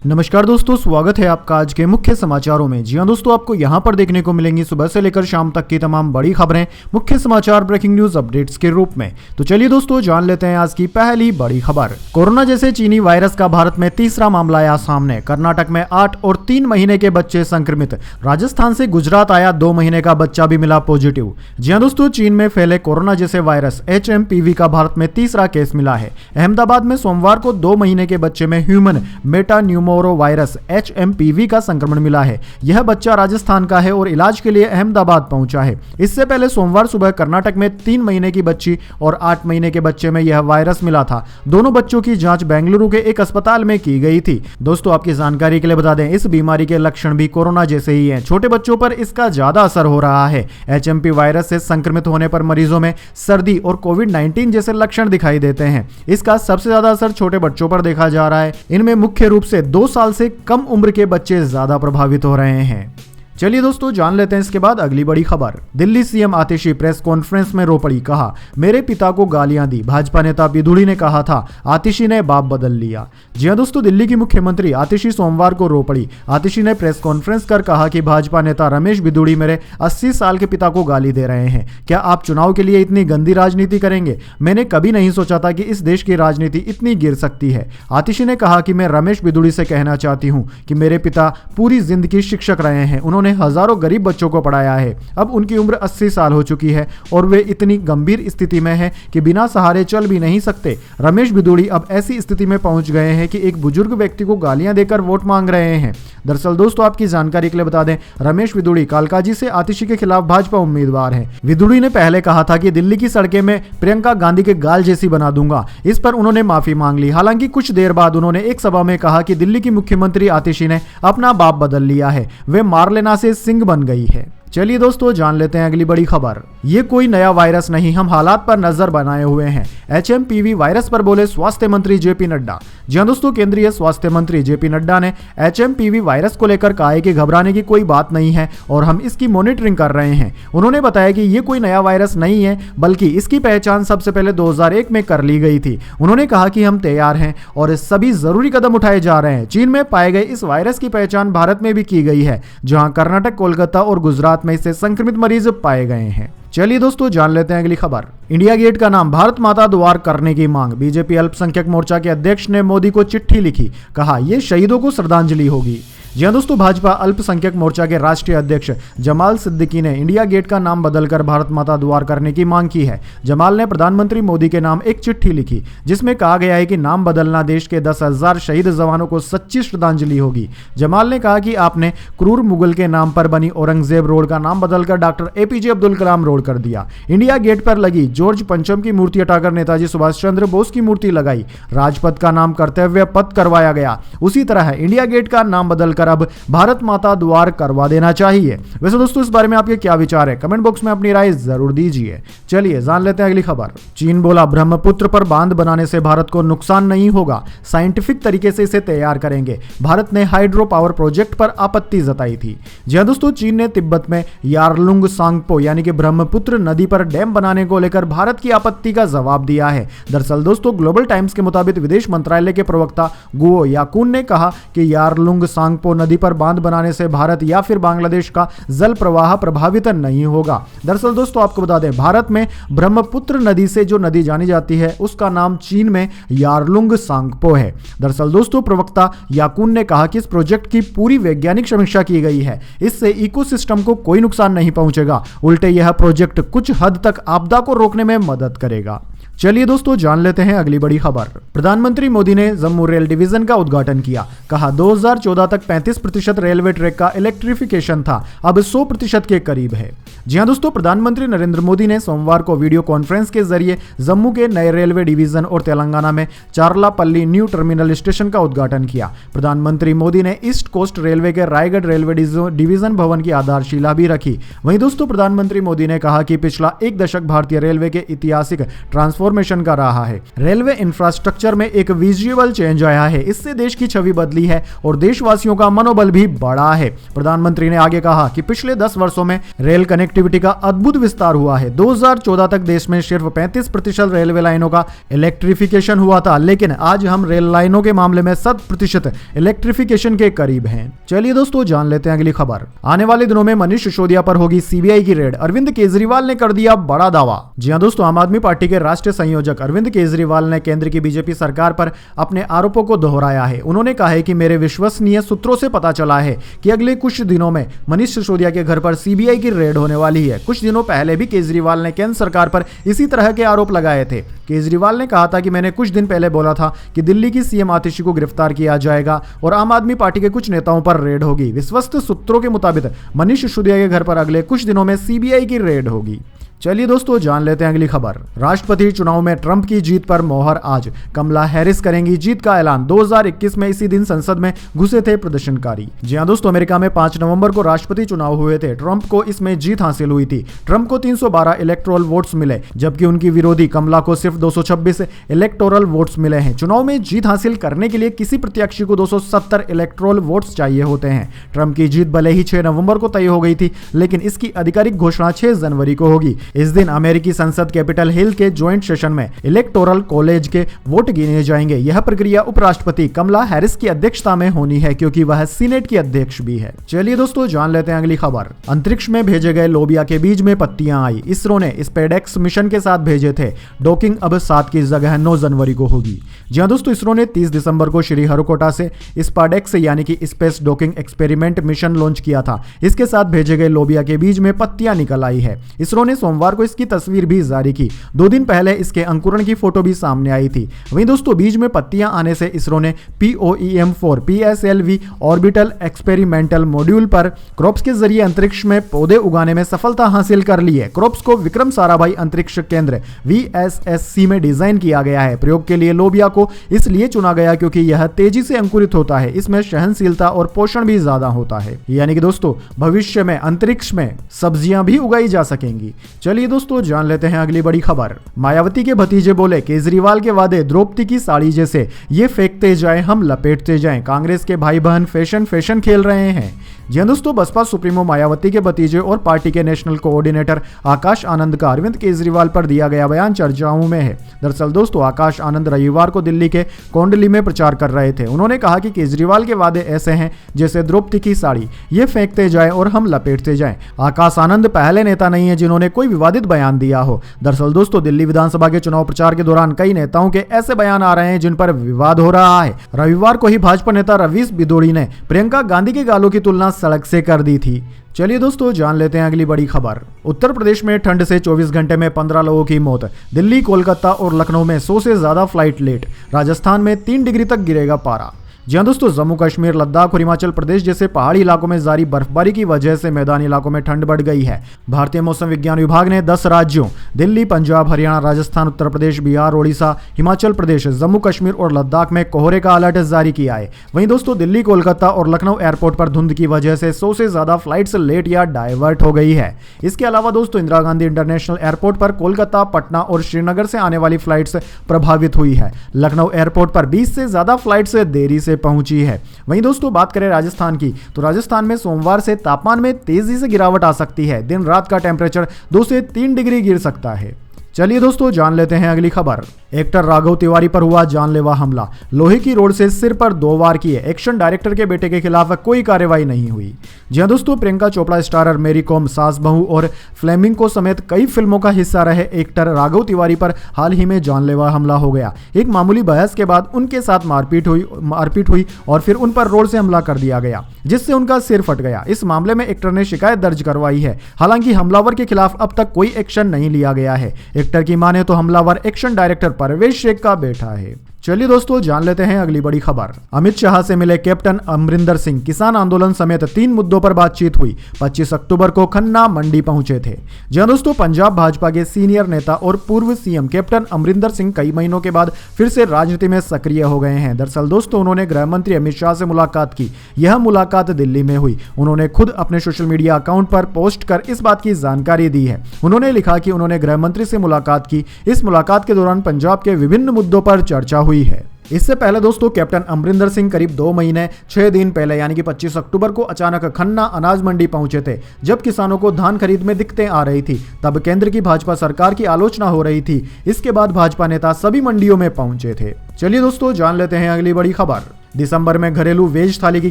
नमस्कार दोस्तों, स्वागत है आपका आज के मुख्य समाचारों में। जी हां दोस्तों, आपको यहां पर देखने को मिलेंगी सुबह से लेकर शाम तक की तमाम बड़ी खबरें मुख्य समाचार ब्रेकिंग न्यूज अपडेट्स के रूप में। तो चलिए दोस्तों, जान लेते हैं आज की पहली बड़ी खबर। कोरोना जैसे चीनी वायरस का भारत में तीसरा मामला आया सामने। कर्नाटक में 8 और 3 महीने के बच्चे संक्रमित। राजस्थान से गुजरात आया 2 महीने का बच्चा भी मिला पॉजिटिव। जी हां दोस्तों, चीन में फैले कोरोना जैसे वायरस HMPV का भारत में तीसरा केस मिला है। अहमदाबाद में सोमवार को 2 महीने के बच्चे में ह्यूमन मेटान्यूमोरो वायरस HMPV का संक्रमण मिला है। यह बच्चा राजस्थान का है और इलाज के लिए अहमदाबाद पहुंचा है। इससे पहले सोमवार सुबह कर्नाटक में 3 महीने की बच्ची और 8 महीने के बच्चे में यह वायरस मिला था। दोनों बच्चों की जांच बेंगलुरु के एक अस्पताल में की गई थी। दोस्तों, आपकी जानकारी के लिए बता दें, इस बीमारी के लक्षण भी कोरोना जैसे ही हैं। छोटे बच्चों पर इसका ज्यादा असर हो रहा है। HMP वायरस से संक्रमित होने पर मरीजों में सर्दी और कोविड-19 जैसे लक्षण दिखाई देते हैं। इसका सबसे ज्यादा असर छोटे बच्चों पर देखा जा रहा है। इनमें मुख्य रूप से 2 साल से कम उम्र के बच्चे ज्यादा प्रभावित हो रहे हैं। चलिए दोस्तों, जान लेते हैं इसके बाद अगली बड़ी खबर। दिल्ली सीएम आतिशी प्रेस कॉन्फ्रेंस में रो पड़ी। कहा, मेरे पिता को गालियां दी। भाजपा नेता बिधूड़ी ने कहा था, आतिशी ने बाप बदल लिया। जी हां दोस्तों, दिल्ली की मुख्यमंत्री आतिशी सोमवार को रो पड़ी। आतिशी ने प्रेस कॉन्फ्रेंस कर कहा कि भाजपा नेता रमेश बिधूड़ी मेरे 80 साल के पिता को गाली दे रहे हैं। क्या आप चुनाव के लिए इतनी गंदी राजनीति करेंगे? मैंने कभी नहीं सोचा था कि इस देश की राजनीति इतनी गिर सकती है। आतिशी ने कहा कि मैं रमेश बिधूड़ी से कहना चाहती हूं कि मेरे पिता पूरी जिंदगी शिक्षक रहे हैं। उन्होंने हजारों गरीब बच्चों को पढ़ाया है। अब उनकी उम्र 80 साल हो चुकी है और वे इतनी गंभीर स्थिति में हैं कि बिना सहारे चल भी नहीं सकते। रमेश बिधूड़ी अब ऐसी स्थिति में पहुंच गए हैं कि एक बुजुर्ग व्यक्ति को गालियां देकर वोट मांग रहे हैं। दरअसल दोस्तों, आपकी जानकारी के लिए बता दें, रमेश बिधूड़ी कालकाजी से आतिशी के खिलाफ भाजपा उम्मीदवार हैं। बिधूड़ी ने पहले कहा था कि दिल्ली की सड़कें मैं प्रियंका गांधी के गाल जैसी बना दूंगा। इस पर उन्होंने माफी मांग ली। हालांकि कुछ देर बाद उन्होंने एक सभा में कहा कि दिल्ली की मुख्यमंत्री आतिशी ने अपना बाप बदल लिया है। वे मारलेना से सिंह बन गई है। चलिए दोस्तों, जान लेते हैं अगली बड़ी खबर। ये कोई नया वायरस नहीं, हम हालात पर नजर बनाए हुए हैं। HMPV वायरस पर बोले स्वास्थ्य मंत्री JP नड्डा। जी हां दोस्तों, केंद्रीय स्वास्थ्य मंत्री JP नड्डा ने HMPV वायरस को लेकर कहा है कि घबराने की कोई बात नहीं है और हम इसकी मॉनिटरिंग कर रहे हैं। उन्होंने बताया कि ये कोई नया वायरस नहीं है, बल्कि इसकी पहचान सबसे पहले 2001 में कर ली गई थी। उन्होंने कहा कि हम तैयार हैं और सभी जरूरी कदम उठाए जा रहे हैं। चीन में पाए गए इस वायरस की पहचान भारत में भी की गई है, जहां कर्नाटक, कोलकाता और गुजरात में इससे संक्रमित मरीज पाए गए हैं। चलिए दोस्तों, जान लेते हैं अगली खबर। इंडिया गेट का नाम भारत माता द्वार करने की मांग। बीजेपी अल्पसंख्यक मोर्चा के अध्यक्ष ने मोदी को चिट्ठी लिखी। कहा, यह शहीदों को श्रद्धांजलि होगी। जी हां दोस्तों, भाजपा अल्पसंख्यक मोर्चा के राष्ट्रीय अध्यक्ष जमाल सिद्दीकी ने इंडिया गेट का नाम बदलकर भारत माता द्वार करने की मांग की है। जमाल ने प्रधानमंत्री मोदी के नाम एक चिट्ठी लिखी, जिसमें कहा गया है कि नाम बदलना देश के 10,000 शहीद जवानों को सच्ची श्रद्धांजलि होगी। जमाल ने कहा कि आपने क्रूर मुगल के नाम पर बनी औरंगजेब रोड का नाम बदलकर doctor APJ Abdul Kalam road कर दिया। इंडिया गेट पर लगी जॉर्ज पंचम की मूर्ति हटाकर नेताजी सुभाष चंद्र बोस की मूर्ति लगाई। राजपथ का नाम कर्तव्य पथ करवाया गया। उसी तरह इंडिया गेट का नाम बदलकर अब भारत माता द्वार करवा देना चाहिए। वैसे दोस्तों, इस बारे में आपके क्या विचार है? कमेंट बॉक्स में अपनी राय जरूर दीजिए। चलिए जान लेते हैं अगली खबर। चीन बोला, ब्रह्मपुत्र पर बांध बनाने से भारत को नुकसान नहीं होगा, साइंटिफिक तरीके से इसे तैयार करेंगे। भारत ने हाइड्रो पावर प्रोजेक्ट पर आपत्ति जताई थी। जी हां दोस्तों, चीन ने तिब्बत में यारलुंग सांगपो यानी कि ब्रह्मपुत्र नदी पर डैम बनाने को लेकर भारत की आपत्ति का जवाब दिया है। दरअसल दोस्तों, ग्लोबल टाइम्स के मुताबिक विदेश मंत्रालय के प्रवक्ता गुओ याकून ने कहा कि यारलुंग सांगपो नदी पर बांध बनाने से भारत या फिर बांग्लादेश का जल प्रवाह प्रभावित नहीं होगा। दरअसल दोस्तों, आपको बता दें, भारत में ब्रह्मपुत्र नदी से जो नदी जानी जाती है उसका नाम चीन में यारलुंग सांगपो है। दरअसल दोस्तों, प्रवक्ता याकून ने कहा कि इस प्रोजेक्ट की पूरी वैज्ञानिक समीक्षा की गई है। इससे इकोसिस्टम को कोई नुकसान नहीं पहुंचेगा, उल्टे यह प्रोजेक्ट कुछ हद तक आपदा को रोकने में मदद करेगा। चलिए दोस्तों, जान लेते हैं अगली बड़ी खबर। प्रधानमंत्री मोदी ने जम्मू रेल डिवीजन का उद्घाटन किया। कहा, 2014 तक 35% रेलवे ट्रैक का इलेक्ट्रिफिकेशन था, अब 100% के करीब है। जी हां दोस्तों, प्रधानमंत्री नरेंद्र मोदी ने सोमवार को वीडियो कॉन्फ्रेंस के जरिए जम्मू के नए रेलवे डिवीजन और तेलंगाना में चारलापल्ली न्यू टर्मिनल स्टेशन का उद्घाटन किया। प्रधानमंत्री मोदी ने ईस्ट कोस्ट रेलवे के रायगढ़ रेलवे डिवीजन भवन की आधारशिला भी रखी। वहीं दोस्तों, प्रधानमंत्री मोदी ने कहा कि पिछला 1 दशक भारतीय रेलवे के ऐतिहासिक ट्रांसफॉर्मेशन का रहा है। रेलवे इंफ्रास्ट्रक्चर में एक विजुअल चेंज आया है, इससे देश की छवि बदली है और देशवासियों का मनोबल भी बढ़ा है। प्रधानमंत्री ने आगे कहा कि पिछले 10 वर्षों में रेल कनेक्टिविटी कनेक्टिविटी का अद्भुत विस्तार हुआ है। 2014 तक देश में सिर्फ 35% रेलवे लाइनों का इलेक्ट्रिफिकेशन हुआ था, लेकिन आज हम रेल लाइनों के मामले में 100% इलेक्ट्रिफिकेशन के करीब हैं। चलिए दोस्तों जान लेते हैं अगली खबर। आने वाले दिनों में मनीष सिसोदिया पर होगी सीबीआई की रेड, अरविंद केजरीवाल ने कर दिया बड़ा दावा। जी हां दोस्तों, आम आदमी पार्टी के राष्ट्रीय संयोजक अरविंद केजरीवाल ने केंद्र की बीजेपी सरकार पर अपने आरोपों को दोहराया है। उन्होंने कहा है कि मेरे विश्वसनीय सूत्रों से पता चला है कि अगले कुछ दिनों में मनीष सिसोदिया के घर पर सीबीआई की रेड होने वाली है। कुछ दिनों पहले भी केजरीवाल ने केंद्र सरकार पर इसी तरह के आरोप लगाए थे। केजरीवाल ने कहा था कि मैंने कुछ दिन पहले बोला था कि दिल्ली की सीएम आतिशी को गिरफ्तार किया जाएगा और आम आदमी पार्टी के कुछ नेताओं पर रेड होगी। विश्वस्त सूत्रों के मुताबिक मनीष सिसोदिया के घर पर अगले कुछ दिनों में सीबीआई की रेड होगी। चलिए दोस्तों जान लेते हैं अगली खबर। राष्ट्रपति चुनाव में ट्रंप की जीत पर मोहर आज, कमला हैरिस करेंगी जीत का ऐलान। 2021 में इसी दिन संसद में घुसे थे प्रदर्शनकारी। जी हां दोस्तों, अमेरिका में 5 नवंबर को राष्ट्रपति चुनाव हुए थे। ट्रंप को इसमें जीत हासिल हुई थी। ट्रंप को 312 इलेक्टोरल वोट्स मिले, जबकि उनकी विरोधी कमला को सिर्फ 226 इलेक्टोरल वोट्स मिले हैं। चुनाव में जीत हासिल करने के लिए किसी प्रत्याशी को 270 इलेक्टोरल वोट्स चाहिए होते हैं। ट्रंप की जीत भले ही 6 नवंबर को तय हो गई थी, लेकिन इसकी आधिकारिक घोषणा 6 जनवरी को होगी। इस दिन अमेरिकी संसद कैपिटल हिल के ज्वाइंट सेशन में इलेक्टोरल कॉलेज के वोट गिने जाएंगे। यह प्रक्रिया उपराष्ट्रपति कमला हैरिस की अध्यक्षता में होनी है, क्योंकि वह सीनेट की अध्यक्ष भी है। चलिए दोस्तों जान लेते हैं अगली खबर। अंतरिक्ष में भेजे गए लोबिया के बीज में पत्तियां आई। इसरो ने स्पेडेक्स मिशन के साथ भेजे थे। डॉकिंग अब 7 की जगह 9 जनवरी को होगी। जी हां दोस्तों, इसरो ने 30 दिसंबर को श्रीहरिकोटा से स्पेडेक्स यानी कि space docking experiment mission launch किया था। इसके साथ भेजे गए लोबिया के बीज में पत्तियां निकल आई है। इसरो ने सोमवार को इसकी तस्वीर भी जारी की। 2 दिन पहले इसके अंकुरण की फोटो भी सामने आई थी। वहीं दोस्तों, बीज में पत्तियां आने से इसरो ने POEM-4 PSLV orbital experimental module पर क्रॉप्स के जरिए अंतरिक्ष में पौधे उगाने में सफलता हासिल कर ली है। क्रॉप्स को विक्रम साराभाई अंतरिक्ष केंद्र VSSC में डिजाइन किया गया है। प्रयोग के लिए लोबिया को इसलिए चुना गया क्योंकि यह तेजी से अंकुरित होता है। इसमें सहनशीलता और पोषण भी ज्यादा होता है। यानी कि दोस्तों, भविष्य में अंतरिक्ष में सब्जियां भी उगाई जा सकेंगी। चलिए दोस्तों जान लेते हैं अगली बड़ी खबर। मायावती के भतीजे बोले, केजरीवाल के वादे द्रौपदी की साड़ी जैसे, ये फेंकते जाएं हम लपेटते जाएं। कांग्रेस के भाई बहन फैशन खेल रहे हैं। जी हां दोस्तों, बसपा सुप्रीमो मायावती के भतीजे और पार्टी के नेशनल कोऑर्डिनेटर आकाश आनंद का अरविंद केजरीवाल पर दिया गया बयान चर्चाओं में है। दरअसल दोस्तों, आकाश आनंद रविवार को दिल्ली के कोंडली में प्रचार कर रहे थे। उन्होंने कहा कि केजरीवाल के वादे ऐसे हैं जैसे द्रौपदी की साड़ी, ये फेंकते जाएं और हम लपेटते जाएं। आकाश आनंद पहले नेता नहीं है जिन्होंने कोई विवादित बयान दिया हो। दरअसल दोस्तों, दिल्ली विधानसभा के चुनाव प्रचार के दौरान कई नेताओं के ऐसे बयान आ रहे हैं जिन पर विवाद हो रहा है। रविवार को ही भाजपा नेता रवीश बिदोड़ी ने प्रियंका गांधी के गालों की तुलना सड़क से कर दी थी। चलिए दोस्तों जान लेते हैं अगली बड़ी खबर। उत्तर प्रदेश में ठंड से 24 घंटे में 15 लोगों की मौत। दिल्ली, कोलकाता और लखनऊ में 100 से ज्यादा फ्लाइट लेट। राजस्थान में 3 डिग्री तक गिरेगा पारा। जी हां दोस्तों, जम्मू कश्मीर, लद्दाख और हिमाचल प्रदेश जैसे पहाड़ी इलाकों में जारी बर्फबारी की वजह से मैदानी इलाकों में ठंड बढ़ गई है। भारतीय मौसम विज्ञान विभाग ने 10 राज्यों दिल्ली, पंजाब, हरियाणा, राजस्थान, उत्तर प्रदेश, बिहार, ओडिशा, हिमाचल प्रदेश, जम्मू कश्मीर और लद्दाख में कोहरे का अलर्ट जारी किया है। वहीं दोस्तों, दिल्ली, कोलकाता और लखनऊ एयरपोर्ट पर धुंध की वजह से 100 से ज्यादा फ्लाइट्स लेट या डाइवर्ट हो गई है। इसके अलावा दोस्तों, इंदिरा गांधी इंटरनेशनल एयरपोर्ट पर कोलकाता, पटना और श्रीनगर से आने वाली फ्लाइट्स प्रभावित हुई है। लखनऊ एयरपोर्ट पर 20 से ज्यादा फ्लाइट्स देरी से पहुंची है। वहीं दोस्तों, बात करें राजस्थान की, तो राजस्थान में सोमवार से तापमान में तेजी से गिरावट आ सकती है। दिन रात का टेम्परेचर 2 से 3 डिग्री गिर सकता है। चलिए दोस्तों जान लेते हैं अगली खबर। एक्टर राघव तिवारी पर हुआ जानलेवा हमला। लोहे की रोड से सिर पर 2 वार किए। एक्शन डायरेक्टर के बेटे के खिलाफ कोई कार्रवाई नहीं हुई। जी हां दोस्तों, प्रियंका चोपड़ा स्टारर मेरी कॉम, सास बहू और फ्लेमिंगो समेत कई फिल्मों का हिस्सा रहे एक्टर राघव तिवारी पर हाल ही में जानलेवा हमला हो गया। एक मामूली बहस के बाद उनके साथ मारपीट हुई और फिर उन पर रोड से हमला कर दिया गया, जिससे उनका सिर फट गया। इस मामले में एक्टर ने शिकायत दर्ज करवाई है। हालांकि हमलावर के खिलाफ अब तक कोई एक्शन नहीं लिया गया है। एक्टर की माने तो हमलावर एक्शन डायरेक्टर परवेश शेख का बेटा है। चलिए दोस्तों जान लेते हैं अगली बड़ी खबर। अमित शाह से मिले कैप्टन अमरिंदर सिंह। किसान आंदोलन समेत 3 मुद्दों पर बातचीत हुई। 25 अक्टूबर को खन्ना मंडी पहुंचे थे। जी हां दोस्तों, पंजाब भाजपा के सीनियर नेता और पूर्व सीएम कैप्टन अमरिंदर सिंह कई महीनों के बाद फिर से राजनीति में सक्रिय हो गए हैं। दरअसल दोस्तों, उन्होंने गृह मंत्री अमित शाह से मुलाकात की। यह मुलाकात दिल्ली में हुई। उन्होंने खुद अपने सोशल मीडिया अकाउंट पर पोस्ट कर इस बात की जानकारी दी है। उन्होंने लिखा कि उन्होंने गृह मंत्री से मुलाकात की। इस मुलाकात के दौरान पंजाब के विभिन्न मुद्दों पर चर्चा हुई है। इससे पहले दोस्तों कैप्टन अमरिंदर सिंह करीब 2 महीने 6 दिन पहले यानी कि 25 अक्टूबर को अचानक खन्ना अनाज मंडी पहुंचे थे। जब किसानों को धान खरीद में दिक्कतें आ रही थी तब केंद्र की भाजपा सरकार की आलोचना हो रही थी। इसके बाद भाजपा नेता सभी मंडियों में पहुंचे थे। चलिए दोस्तों जान लेते हैं अगली बड़ी खबर। दिसंबर में घरेलू वेज थाली की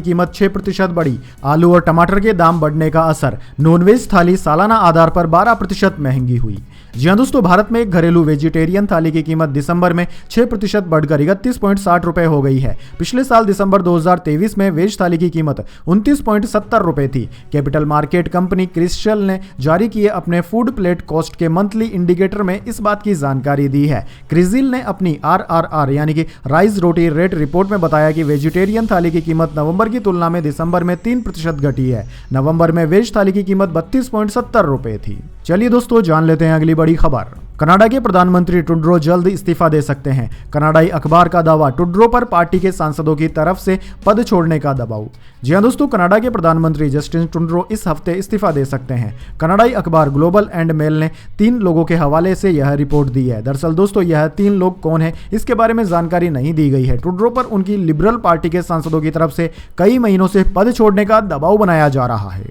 कीमत 6% बढ़ी। आलू और टमाटर के दाम बढ़ने का असर। नॉनवेज थाली सालाना आधार पर 12% महंगी हुई। जी हां दोस्तों, भारत में एक घरेलू वेजिटेरियन थाली की कीमत दिसंबर में 6% बढ़कर 31.60 रुपए हो गई है। पिछले साल दिसंबर 2023 में वेज थाली की कीमत 29.70 रुपए थी। कैपिटल मार्केट कंपनी क्रिस्टल ने जारी किए अपने फूड प्लेट कॉस्ट के मंथली इंडिकेटर में इस बात की जानकारी दी है। क्रिजिल ने अपनी RRR यानी कि राइस रोटी रेट रिपोर्ट में बताया कि वेजिटेरियन थाली की कीमत नवंबर की तुलना में दिसंबर में 3% घटी है। नवंबर में वेज थाली की कीमत 32.70 रुपए थी। चलिए दोस्तों जान लेते हैं अगली बड़ी खबर। कनाडा के प्रधानमंत्री ट्रूडो जल्द इस्तीफा दे सकते हैं। कनाडाई अखबार का दावा। ट्रूडो पर पार्टी के सांसदों की तरफ से पद छोड़ने का दबाव। जी हां दोस्तों, कनाडा के प्रधानमंत्री जस्टिन ट्रूडो इस हफ्ते इस्तीफा दे सकते हैं। कनाडाई अखबार ग्लोबल एंड मेल ने 3 लोगों के हवाले से यह रिपोर्ट दी है। दरअसल दोस्तों यह 3 लोग कौन है इसके बारे में जानकारी नहीं दी गई है। ट्रूडो पर उनकी लिबरल पार्टी के सांसदों की तरफ से कई महीनों से पद छोड़ने का दबाव बनाया जा रहा है।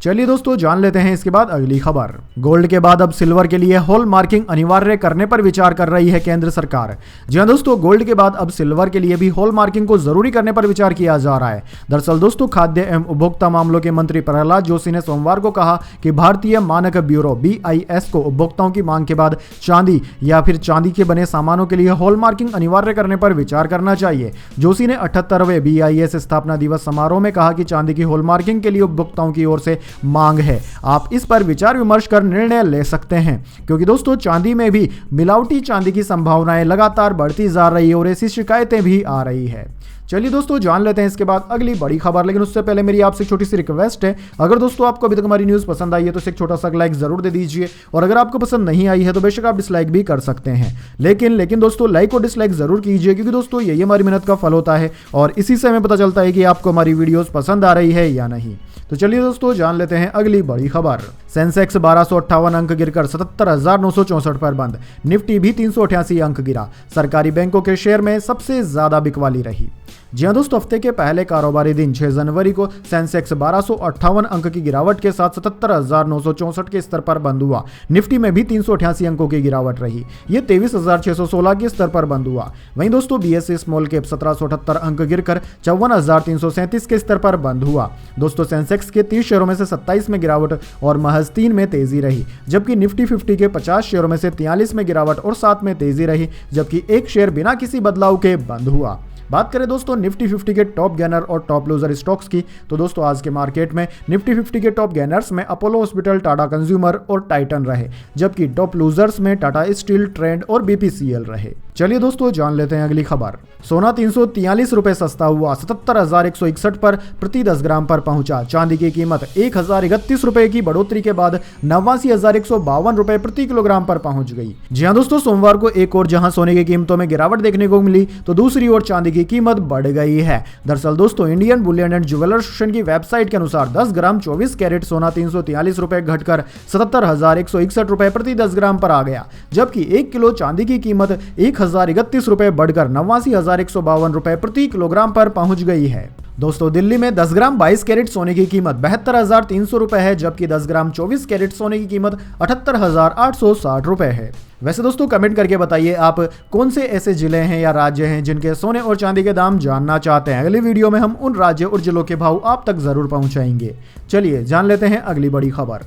चलिए दोस्तों जान लेते हैं इसके बाद अगली खबर। गोल्ड के बाद अब सिल्वर के लिए हॉल मार्किंग अनिवार्य करने पर विचार कर रही है केंद्र सरकार। जी हां दोस्तों, गोल्ड के बाद अब सिल्वर के लिए भी हॉल मार्किंग को जरूरी करने पर विचार किया जा रहा है। दरअसल दोस्तों खाद्य एवं उपभोक्ता मामलों के मंत्री प्रहलाद जोशी ने सोमवार को कहा कि भारतीय मानक ब्यूरो BIS को उपभोक्ताओं की मांग के बाद चांदी या फिर चांदी के बने सामानों के लिए हॉल मार्किंग अनिवार्य करने पर विचार करना चाहिए। जोशी ने 78वें BIS स्थापना दिवस समारोह में कहा कि चांदी की हॉल मार्किंग के लिए उपभोक्ताओं की ओर से मांग है। आप इस पर विचार विमर्श कर निर्णय ले सकते हैं, क्योंकि दोस्तों चांदी में भी मिलावटी चांदी की संभावनाएं लगातार बढ़ती जा रही है और ऐसी शिकायतें भी आ रही है। चलिए दोस्तों जान लेते हैं इसके बाद अगली बड़ी खबर। लेकिन उससे पहले मेरी आपसे छोटी सी रिक्वेस्ट है, अगर दोस्तों आपको अभी तक हमारी न्यूज़ पसंद आई है तो एक छोटा सा लाइक जरूर दे दीजिए, और अगर आपको पसंद नहीं आई है तो बेशक आप डिसलाइक भी कर सकते हैं। लेकिन दोस्तों लाइक और डिसलाइक जरूर कीजिए, क्योंकि दोस्तों यही हमारी मेहनत का फल होता है और इसी से हमें पता चलता है कि आपको हमारी वीडियोस पसंद आ रही है या नहीं। तो चलिए दोस्तों जान लेते हैं अगली बड़ी खबर। सेंसेक्स 1258 अंक गिरकर 77,964 पर बंद। निफ्टी भी 388 अंक गिरा। सरकारी बैंकों के शेयर में सबसे ज्यादा बिकवाली रही। जी हां दोस्तों, हफ्ते के पहले कारोबारी दिन 6 जनवरी को सेंसेक्स 1258 अंक की गिरावट के साथ 77,964 के स्तर पर बंद हुआ। निफ्टी में भी 388 अंकों की गिरावट रही। ये 23,616 के स्तर पर बंद हुआ। वहीं दोस्तों BSE स्मॉल कैप 1778 अंक गिरकर 54,337 के स्तर पर बंद हुआ। दोस्तों सेंसेक्स के 30 शेयरों में से 27 में गिरावट और महज 3 में तेजी रही, जबकि निफ्टी 50 के 50 शेयरों में से 43 में गिरावट और 7 में तेजी रही, जबकि एक शेयर बिना किसी बदलाव के बंद हुआ। बात करें दोस्तों निफ्टी 50 के टॉप गेनर और टॉप लूजर स्टॉक्स की, तो दोस्तों आज के मार्केट में निफ्टी 50 के टॉप गेनर्स में अपोलो हॉस्पिटल, टाटा कंज्यूमर और टाइटन रहे, जबकि टॉप लूजर्स में टाटा स्टील, ट्रेंड और BPCL रहे। चलिए दोस्तों जान लेते हैं अगली खबर। सोना 343 रुपए सस्ता हुआ, 77,161 पर प्रति 10 ग्राम पर पहुंचा। चांदी की कीमत 1,031 रुपए की बढ़ोतरी के बाद 89,152 रुपए प्रति किलोग्राम पर पहुंच गई। जी हां दोस्तों, सोमवार को एक और जहां सोने की कीमतों में गिरावट देखने को मिली, तो दूसरी ओर चांदी की कीमत बढ़ गई है। दरअसल दोस्तों Indian Boolean and jewellers association की वेबसाइट के अनुसार 10 ग्राम 24 कैरेट सोना 343 रुपए घटकर 77,161 रुपए प्रति 10 ग्राम पर आ गया, जबकि 1 किलो चांदी की कीमत 1,031 रुपए बढ़कर 89,152 रुपए प्रति किलोग्राम पर पहुंच गई है। दोस्तों दिल्ली में 10 ग्राम 22 कैरेट सोने की कीमत 72,300 रुपए है, जबकि 10 ग्राम 24 कैरेट सोने की कीमत 78,860 रुपए है। वैसे दोस्तों कमेंट करके बताइए आप कौन से ऐसे जिले हैं या राज्य हैं जिनके सोने और चांदी के दाम जानना चाहते हैं। अगली वीडियो में हम उन राज्य और जिलों के भाव आप तक जरूर पहुंचाएंगे। चलिए जान लेते हैं अगली बड़ी खबर।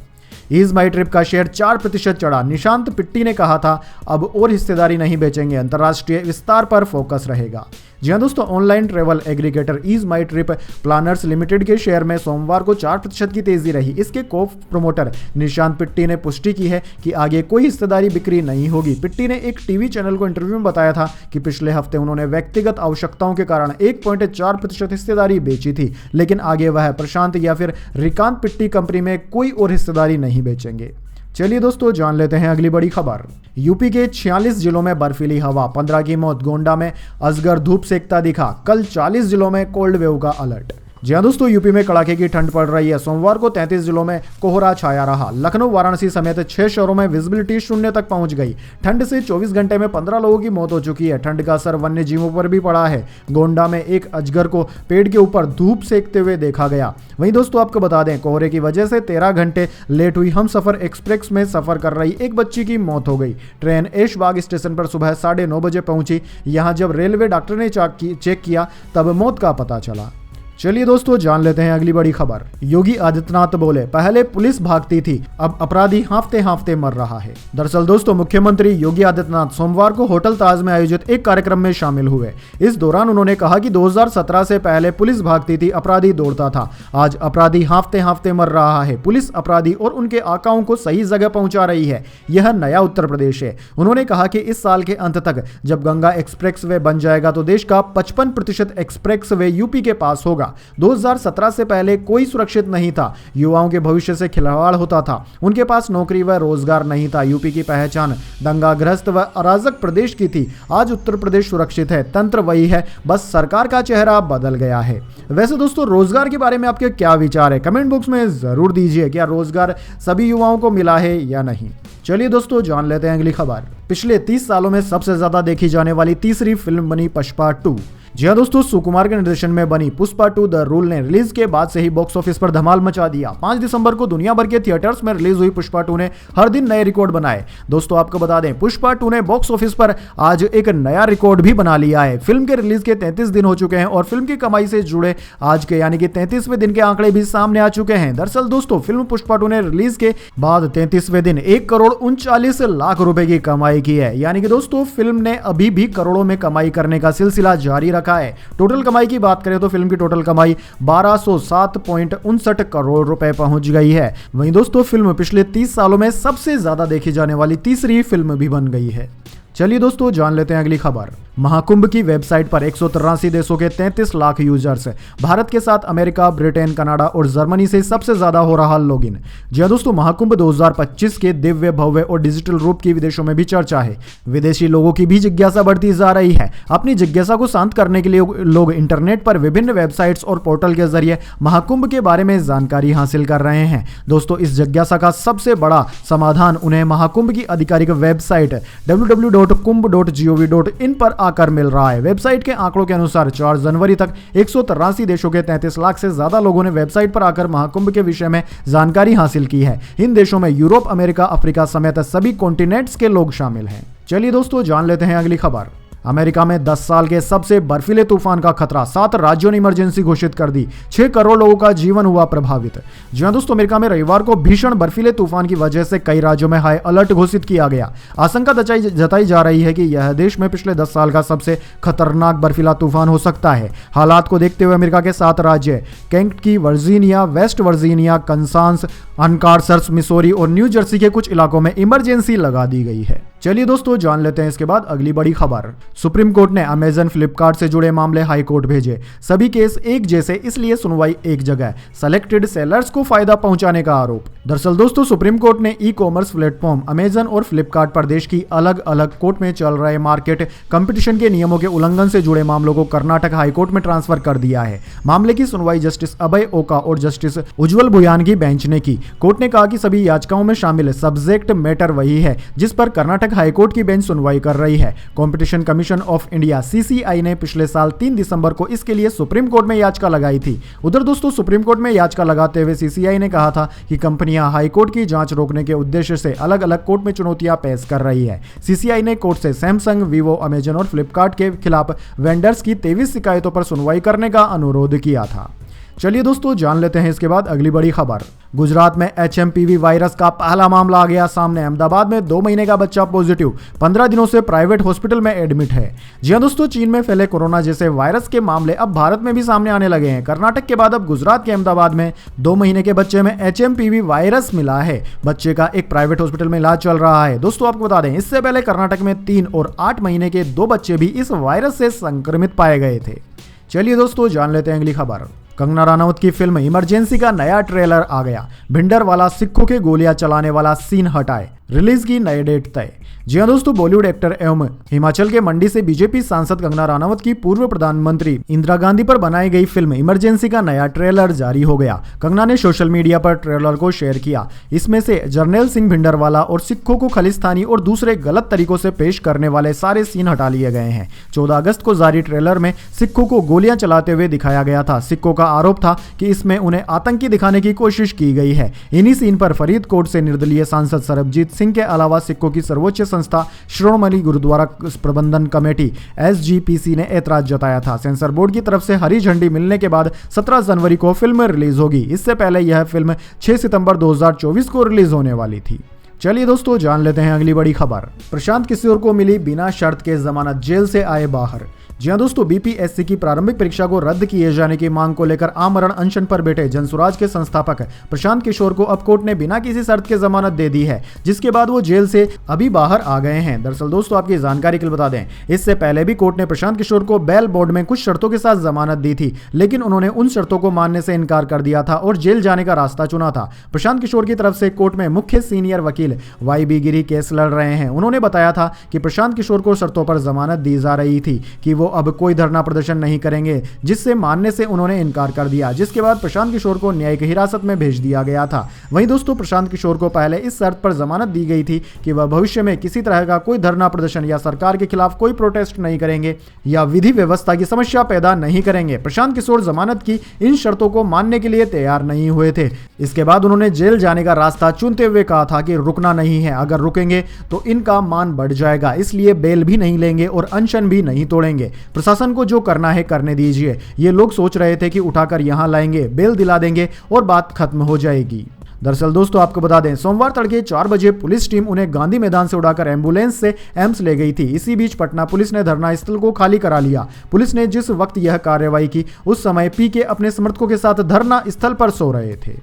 ईज माई ट्रिप का शेयर 4% चढ़ा। निशांत पिट्टी ने कहा था अब और हिस्सेदारी नहीं बेचेंगे, अंतर्राष्ट्रीय विस्तार पर फोकस रहेगा। जी हां दोस्तों, ऑनलाइन ट्रेवल एग्रीगेटर ईज माई ट्रिप प्लानर्स लिमिटेड के शेयर में सोमवार को 4% की तेजी रही। इसके को प्रमोटर निशांत पिट्टी ने पुष्टि की है कि आगे कोई हिस्सेदारी बिक्री नहीं होगी। पिट्टी ने एक टीवी चैनल को इंटरव्यू में बताया था कि पिछले हफ्ते उन्होंने व्यक्तिगत आवश्यकताओं के कारण 1.4% हिस्सेदारी बेची थी, लेकिन आगे वह प्रशांत या फिर रिकांत पिट्टी कंपनी में कोई और हिस्सेदारी नहीं बेचेंगे। चलिए दोस्तों जान लेते हैं अगली बड़ी खबर। यूपी के 46 जिलों में बर्फीली हवा, 15 की मौत। गोंडा में अजगर धूप सेकता दिखा। कल 40 जिलों में कोल्ड वेव का अलर्ट। जी हाँ दोस्तों, यूपी में कड़ाके की ठंड पड़ रही है। सोमवार को 33 जिलों में कोहरा छाया रहा। लखनऊ, वाराणसी समेत 6 शहरों में विजिबिलिटी 0 तक पहुंच गई। ठंड से 24 घंटे में 15 लोगों की मौत हो चुकी है। ठंड का असर वन्य जीवों पर भी पड़ा है। गोंडा में एक अजगर को पेड़ के ऊपर धूप सेकते हुए देखा गया। वहीं दोस्तों आपको बता दें, कोहरे की वजह से 13 घंटे लेट हुई हमसफर एक्सप्रेस में सफर कर रही एक बच्ची की मौत हो गई। ट्रेन ऐशबाग स्टेशन पर सुबह 9:30 बजे पहुंची। यहां जब रेलवे डॉक्टर ने चेक किया तब मौत का पता चला। चलिए दोस्तों, जान लेते हैं अगली बड़ी खबर। योगी आदित्यनाथ बोले, पहले पुलिस भागती थी, अब अपराधी हांफते हांफते मर रहा है। दरअसल दोस्तों, मुख्यमंत्री योगी आदित्यनाथ सोमवार को होटल ताज में आयोजित एक कार्यक्रम में शामिल हुए। इस दौरान उन्होंने कहा कि 2017 से पहले पुलिस भागती थी, अपराधी दौड़ता था। आज अपराधी हांफते हांफते मर रहा है। पुलिस अपराधी और उनके आकाओं को सही जगह पहुंचा रही है। यह नया उत्तर प्रदेश है। उन्होंने कहा कि इस साल के अंत तक जब गंगा एक्सप्रेस वे बन जाएगा तो देश का 55% एक्सप्रेस वे यूपी के पास होगा। 2017 से पहले कोई सुरक्षित नहीं था। युवाओं के भविष्य से खिलवाड़ होता था। उनके पास नौकरी व रोजगार नहीं था। यूपी की पहचान दंगाग्रस्त व अराजक प्रदेश की थी। आज उत्तर प्रदेश सुरक्षित है। तंत्र वही है, बस सरकार का चेहरा बदल गया है। वैसे दोस्तों, रोजगार के बारे में आपके क्या विचार है? कमेंट बॉक्स में जरूर दीजिए। क्या रोजगार सभी युवाओं को मिला है या नहीं? चलिए दोस्तों, जान लेते हैं अगली खबर। पिछले 30 सालों में सबसे ज्यादा देखी जाने वाली तीसरी फिल्म बनी पुष्पा 2। जी हाँ दोस्तों, सुकुमार के निर्देशन में बनी पुष्पा 2 द रूल ने रिलीज के बाद से ही बॉक्स ऑफिस पर धमाल मचा दिया। 5 दिसंबर को दुनिया भर के थिएटर्स में रिलीज हुई पुष्पा 2 ने हर दिन नए रिकॉर्ड बनाए। दोस्तों आपको बता दें, पुष्पा 2 ने बॉक्स ऑफिस पर आज एक नया रिकॉर्ड भी बना लिया है। फिल्म के रिलीज के 33 दिन हो चुके हैं और फिल्म की कमाई से जुड़े आज के यानी कि 33वें दिन के आंकड़े भी सामने आ चुके हैं। दरअसल दोस्तों, फिल्म पुष्पा 2 ने रिलीज के बाद 33वें दिन 1,39,00,000 रुपए की कमाई की है। यानी कि दोस्तों, फिल्म ने अभी भी करोड़ों में कमाई करने का सिलसिला जारी रखा है। टोटल कमाई की बात करें तो फिल्म की टोटल कमाई 1207.59 करोड़ रुपए पहुंच गई है। वहीं दोस्तों, फिल्म पिछले 30 सालों में सबसे ज्यादा देखी जाने वाली तीसरी फिल्म भी बन गई है। चलिए दोस्तों, जान लेते हैं अगली खबर। महाकुंभ की वेबसाइट पर 183 देशों के 33 लाख यूजर्स। भारत के साथ अमेरिका, ब्रिटेन, कनाडा और जर्मनी से सबसे ज्यादा हो रहा लॉगिन। जी दोस्तों, महाकुंभ 2025 के दिव्य, भव्य और डिजिटल रूप की विदेशों में भी चर्चा है। विदेशी लोगों की भी जिज्ञासा बढ़ती जा रही है। अपनी जिज्ञासा को शांत करने के लिए लोग इंटरनेट पर विभिन्न वेबसाइट्स और पोर्टल के जरिए महाकुंभ के बारे में जानकारी हासिल कर रहे हैं। दोस्तों, इस जिज्ञासा का सबसे बड़ा समाधान उन्हें महाकुंभ की आधिकारिक वेबसाइट www.kumbh.gov.in पर आकर मिल रहा है। वेबसाइट के आंकड़ों के अनुसार 4 जनवरी तक 183 देशों के 33 लाख से ज्यादा लोगों ने वेबसाइट पर आकर महाकुंभ के विषय में जानकारी हासिल की है। इन देशों में यूरोप, अमेरिका, अफ्रीका समेत सभी कॉन्टिनेंट्स के लोग शामिल हैं। चलिए दोस्तों, जान लेते हैं अगली खबर। अमेरिका में 10 साल के सबसे बर्फीले तूफान का खतरा। 7 राज्यों ने इमरजेंसी घोषित कर दी। 6 करोड़ लोगों का जीवन हुआ प्रभावित। जी हां दोस्तों, अमेरिका में रविवार को भीषण बर्फीले तूफान की वजह से कई राज्यों में हाई अलर्ट घोषित किया गया। आशंका जताई जा रही है कि यह देश में पिछले 10 साल का सबसे खतरनाक बर्फीला तूफान हो सकता है। हालात को देखते हुए अमेरिका के 7 राज्य Kentucky, Virginia, West Virginia, Kansas, Arkansas, Missouri और न्यू जर्सी के कुछ इलाकों में इमरजेंसी लगा दी गई है। चलिए दोस्तों, जान लेते हैं इसके बाद अगली बड़ी खबर। सुप्रीम कोर्ट ने अमेजन, फ्लिपकार्ट से जुड़े मामले हाई कोर्ट भेजे। सभी केस एक जैसे, इसलिए सुनवाई एक जगह। सेलेक्टेड सेलर्स को फायदा पहुंचाने का आरोप। दरअसल दोस्तों, सुप्रीम कोर्ट ने ई कॉमर्स प्लेटफॉर्म अमेजन और फ्लिपकार्ट पर देश की अलग अलग कोर्ट में चल रहे मार्केट कंपटीशन के नियमों के उल्लंघन से जुड़े मामलों को कर्नाटक हाईकोर्ट में ट्रांसफर कर दिया है। मामले की सुनवाई जस्टिस अभय ओका और जस्टिस उज्जवल भुयान की बेंच ने की। कोर्ट ने कहा कि सभी याचिकाओं में शामिल सब्जेक्ट मैटर वही है जिस पर कर्नाटक हाईकोर्ट की बेंच सुनवाई कर रही है। Competition commission of India (CCI) ने पिछले साल 3 दिसंबर को इसके लिए सुप्रीम कोर्ट में याचिका लगाई थी। उधर दोस्तों, सुप्रीम कोर्ट में याचिका लगाते हुए CCI ने कहा था कि कंपनियां हाईकोर्ट की जांच रोकने के उद्देश्य से अलग अलग कोर्ट में चुनौतियां पेश कर रही है। CCI ने कोर्ट से सैमसंग, वीवो, अमेजन और फ्लिपकार्ट के खिलाफ वेंडर्स की 23 शिकायतों पर सुनवाई करने का अनुरोध किया था। चलिए दोस्तों, जान लेते हैं इसके बाद अगली बड़ी खबर। गुजरात में HMPV वायरस का पहला मामला आ गया सामने। अहमदाबाद में 2 महीने का बच्चा पॉजिटिव, 15 दिनों से प्राइवेट हॉस्पिटल में एडमिट है। जी हां दोस्तों, चीन में फैले कोरोना जैसे वायरस के मामले अब भारत में भी सामने आने लगे हैं। कर्नाटक के बाद अब गुजरात के अहमदाबाद में 2 महीने के बच्चे में HMPV वायरस मिला है। बच्चे का एक प्राइवेट हॉस्पिटल में इलाज चल रहा है। दोस्तों आपको बता दें, इससे पहले कर्नाटक में 3 और 8 महीने के 2 बच्चे भी इस वायरस से संक्रमित पाए गए थे। चलिए दोस्तों, जान लेते हैं अगली खबर। कंगना रनौत की फिल्म इमरजेंसी का नया ट्रेलर आ गया। भिंडर वाला सिखों के गोलियां चलाने वाला सीन हटाए। रिलीज की नई डेट तय। जी हाँ दोस्तों, बॉलीवुड एक्टर एवं हिमाचल के मंडी से बीजेपी सांसद कंगना रनावत की पूर्व प्रधानमंत्री इंदिरा गांधी पर बनाई गई फिल्म इमरजेंसी का नया ट्रेलर जारी हो गया। कंगना ने सोशल मीडिया पर ट्रेलर को शेयर किया। इसमें से जर्नैल सिंह भिंडरवाला और सिखों को खालिस्तानी और दूसरे गलत तरीकों से पेश करने वाले सारे सीन हटा लिए गए हैं। 14 अगस्त को जारी ट्रेलर में सिखों को गोलियां चलाते हुए दिखाया गया था। सिखों का आरोप था कि इसमें उन्हें आतंकी दिखाने की कोशिश की गई है। इन्हीं सीन पर फरीदकोट से निर्दलीय सांसद सरबजीत सिंह के अलावा सिखों की सर्वोच्च संस्था श्रोमणी गुरुद्वारा प्रबंधन कमेटी SGPC ने ऐतराज जताया था। सेंसर बोर्ड की तरफ से हरी झंडी मिलने के बाद 17 जनवरी को फिल्म रिलीज होगी। इससे पहले यह फिल्म 6 सितंबर 2024 को रिलीज होने वाली थी। चलिए दोस्तों, जान लेते हैं अगली बड़ी खबर। प्रशांत किशोर को मिली बिना शर्त के जमानत, जेल से आए बाहर। जी हाँ दोस्तों, BPSC की प्रारंभिक परीक्षा को रद्द किए जाने की मांग को लेकर आमरण अनशन पर बैठे जनसुराज के संस्थापक प्रशांत किशोर को अब कोर्ट ने बिना किसी शर्त के जमानत दे दी है, जिसके बाद वो जेल से अभी बाहर आ गए हैं। दरअसल दोस्तों, आपकी जानकारी के लिए बता दें, इससे पहले भी कोर्ट ने प्रशांत किशोर को बेल बोर्ड में कुछ शर्तों के साथ जमानत दी थी, लेकिन उन्होंने उन शर्तों को मानने से इनकार कर दिया था और जेल जाने का रास्ता चुना था। प्रशांत किशोर की तरफ से कोर्ट में मुख्य सीनियर वकील YB गिरी केस लड़ रहे हैं। उन्होंने बताया था कि प्रशांत किशोर को शर्तों पर जमानत दी जा रही थी कि वो अब कोई धरना प्रदर्शन नहीं करेंगे, जिससे मानने से उन्होंने इनकार कर दिया, जिसके बाद प्रशांत किशोर को न्यायिक हिरासत में भेज दिया गया था। वहीं दोस्तों, प्रशांत किशोर को पहले इस शर्त पर जमानत दी गई थी कि वह भविष्य में किसी तरह का कोई धरना प्रदर्शन या सरकार के खिलाफ कोई प्रोटेस्ट नहीं करेंगे या विधि व्यवस्था की समस्या पैदा नहीं करेंगे। प्रशांत किशोर जमानत की इन शर्तों को मानने के लिए तैयार नहीं हुए थे। इसके बाद उन्होंने जेल जाने का रास्ता चुनते हुए कहा था कि रुकना नहीं है, अगर रुकेंगे तो इनका मान बढ़ जाएगा, इसलिए बेल भी नहीं लेंगे और अनशन भी नहीं तोड़ेंगे। प्रशासन को जो करना है करने दीजिए। ये लोग सोच रहे थे कि उठाकर यहां लाएंगे, बेल दिला देंगे और बात खत्म हो जाएगी। दरअसल दोस्तों, आपको बता दें, सोमवार तड़के 4 बजे पुलिस टीम उन्हें गांधी मैदान से उड़ाकर एम्बुलेंस से एम्स ले गई थी। इसी बीच पटना पुलिस ने धरना स्थल को खाली करा लिया। पुलिस ने जिस वक्त यह कार्रवाई की, उस समय PK अपने समर्थकों के साथ धरना स्थल पर सो रहे थे।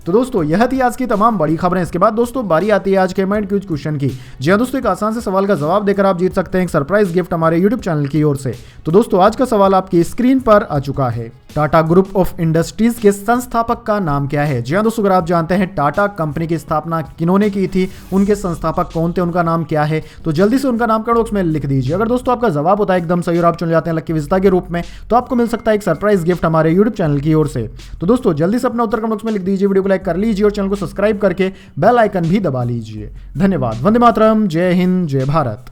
तो दोस्तों, यह थी आज की तमाम बड़ी खबरें। इसके बाद दोस्तों, बारी आती है आज के माइंड क्यूज क्वेश्चन की। जी हाँ दोस्तों, एक आसान से सवाल का जवाब देकर आप जीत सकते हैं एक सरप्राइज गिफ्ट हमारे YouTube चैनल की ओर से। तो दोस्तों, आज का सवाल आपकी स्क्रीन पर आ चुका है। टाटा ग्रुप ऑफ इंडस्ट्रीज के संस्थापक का नाम क्या है? जी हाँ दोस्तों, अगर आप जानते हैं टाटा कंपनी की स्थापना किन्होंने की थी, उनके संस्थापक कौन थे, उनका नाम क्या है, तो जल्दी से उनका नाम कमेंट बॉक्स में लिख दीजिए। अगर दोस्तों आपका जवाब होता है एकदम सही और आप चुन जाते हैं लकी विजेता के रूप में, तो आपको मिल सकता है एक सरप्राइज गिफ्ट हमारे YouTube चैनल की ओर से। तो दोस्तों, जल्दी से अपना उत्तर कमेंट बॉक्स में लिख दीजिए, वीडियो को लाइक कर लीजिए और चैनल को सब्सक्राइब करके बेल आइकन भी दबा लीजिए। धन्यवाद। वंदे मातरम। जय हिंद, जय भारत।